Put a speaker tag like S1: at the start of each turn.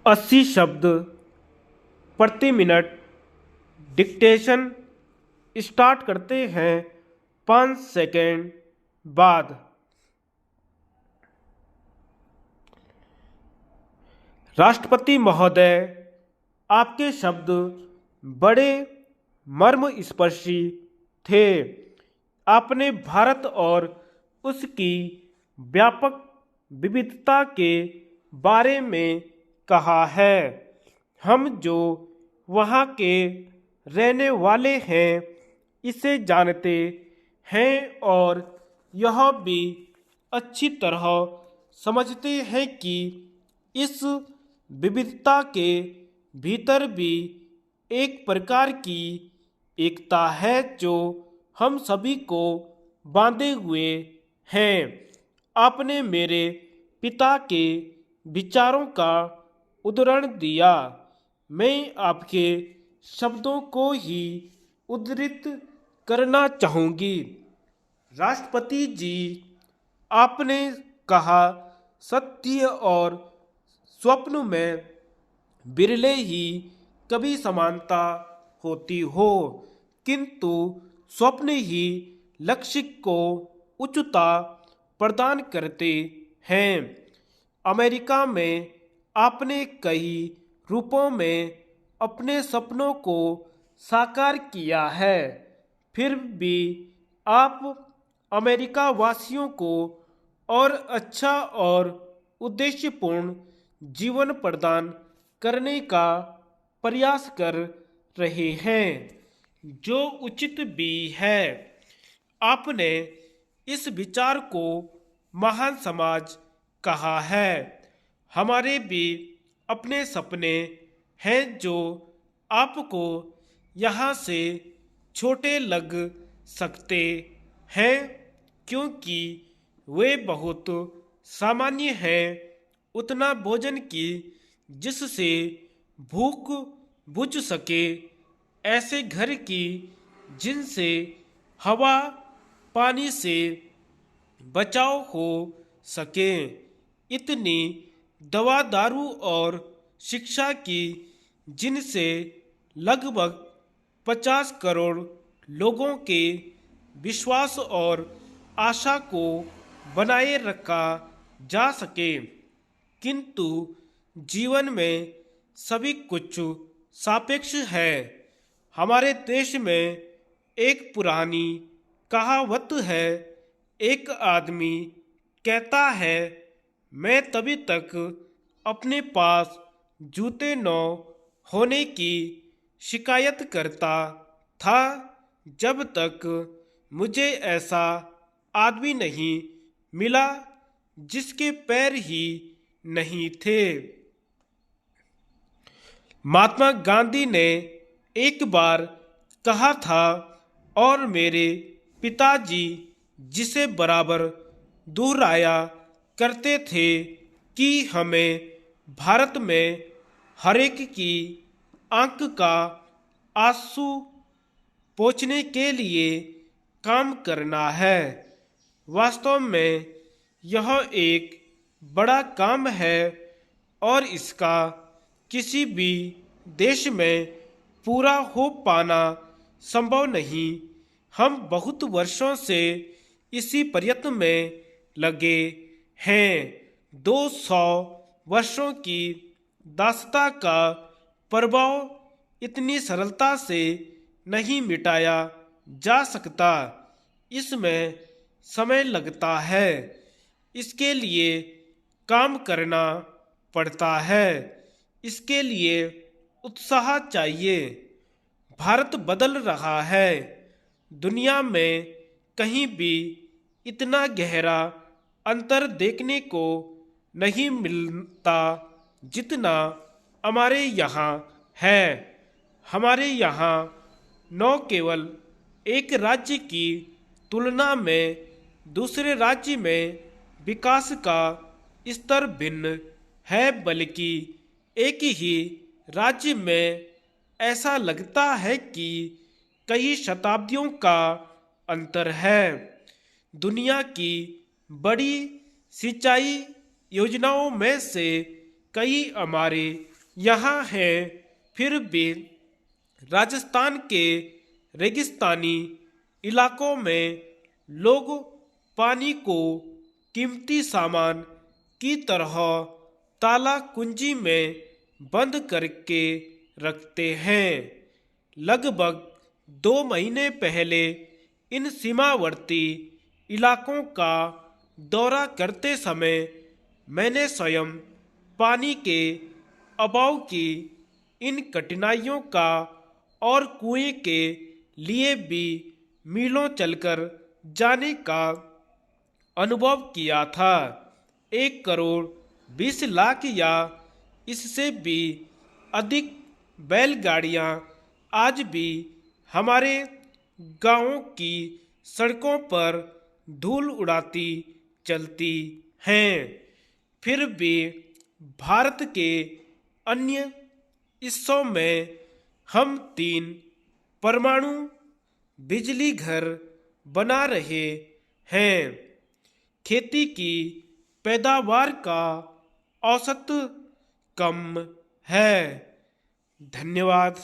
S1: 80 शब्द प्रति minute dictation start करते हैं 5 सेकेंड बाद। राष्ट्रपति महोदय, आपके शब्द बड़े मर्मस्पर्शी थे। आपने भारत और उसकी व्यापक विविधता के बारे में कहा है। हम जो वहाँ के रहने वाले हैं इसे जानते हैं और यह भी अच्छी तरह समझते हैं कि इस विविधता के भीतर भी एक प्रकार की एकता है जो हम सभी को बांधे हुए हैं। आपने मेरे पिता के विचारों का उद्धरण दिया। मैं आपके शब्दों को ही उद्धृत करना चाहूँगी। राष्ट्रपति जी, आपने कहा, सत्य और स्वप्न में बिरले ही कभी समानता होती हो, किंतु स्वप्न ही लक्ष्य को उच्चता प्रदान करते हैं। अमेरिका में आपने कई रूपों में अपने सपनों को साकार किया है, फिर भी आप अमेरिका वासियों को और अच्छा और उद्देश्यपूर्ण जीवन प्रदान करने का प्रयास कर रहे हैं, जो उचित भी है। आपने इस विचार को महान समाज कहा है। हमारे भी अपने सपने हैं जो आपको यहाँ से छोटे लग सकते हैं, क्योंकि वे बहुत सामान्य हैं। उतना भोजन की जिससे भूख बुझ सके, ऐसे घर की जिनसे हवा पानी से बचाव हो सके, इतनी दवा दारू और शिक्षा की जिनसे लगभग 50 करोड़ लोगों के विश्वास और आशा को बनाए रखा जा सके। किंतु जीवन में सभी कुछ सापेक्ष है। हमारे देश में एक पुरानी कहावत है, एक आदमी कहता है, मैं तभी तक अपने पास जूते न होने की शिकायत करता था जब तक मुझे ऐसा आदमी नहीं मिला जिसके पैर ही नहीं थे। महात्मा गांधी ने एक बार कहा था, और मेरे पिताजी जिसे बराबर दोहराया करते थे कि हमें भारत में हरेक की आंख का आंसू पोंछने के लिए काम करना है। वास्तव में यह एक बड़ा काम है और इसका किसी भी देश में पूरा हो पाना संभव नहीं। हम बहुत वर्षों से इसी प्रयत्न में लगे हैं। 200 वर्षों की दासता का प्रभाव इतनी सरलता से नहीं मिटाया जा सकता। इसमें समय लगता है, इसके लिए काम करना पड़ता है, इसके लिए उत्साह चाहिए। भारत बदल रहा है। दुनिया में कहीं भी इतना गहरा अंतर देखने को नहीं मिलता जितना हमारे यहाँ है। हमारे यहाँ न केवल एक राज्य की तुलना में दूसरे राज्य में विकास का स्तर भिन्न है, बल्कि एक ही राज्य में ऐसा लगता है कि कई शताब्दियों का अंतर है। दुनिया की बड़ी सिंचाई योजनाओं में से कई हमारे यहाँ है, फिर भी राजस्थान के रेगिस्तानी इलाकों में लोग पानी को कीमती सामान की तरह ताला कुंजी में बंद करके रखते हैं। लगभग 2 महीने पहले इन सीमावर्ती इलाकों का दौरा करते समय मैंने स्वयं पानी के अभाव की इन कठिनाइयों का और कुएं के लिए भी मीलों चलकर जाने का अनुभव किया था। 1 करोड़ 20 लाख या इससे भी अधिक बैलगाड़ियां आज भी हमारे गांवों की सड़कों पर धूल उड़ाती चलती हैं। फिर भी भारत के अन्य हिस्सों में हम 3 परमाणु बिजली घर बना रहे हैं। खेती की पैदावार का औसत कम है। धन्यवाद।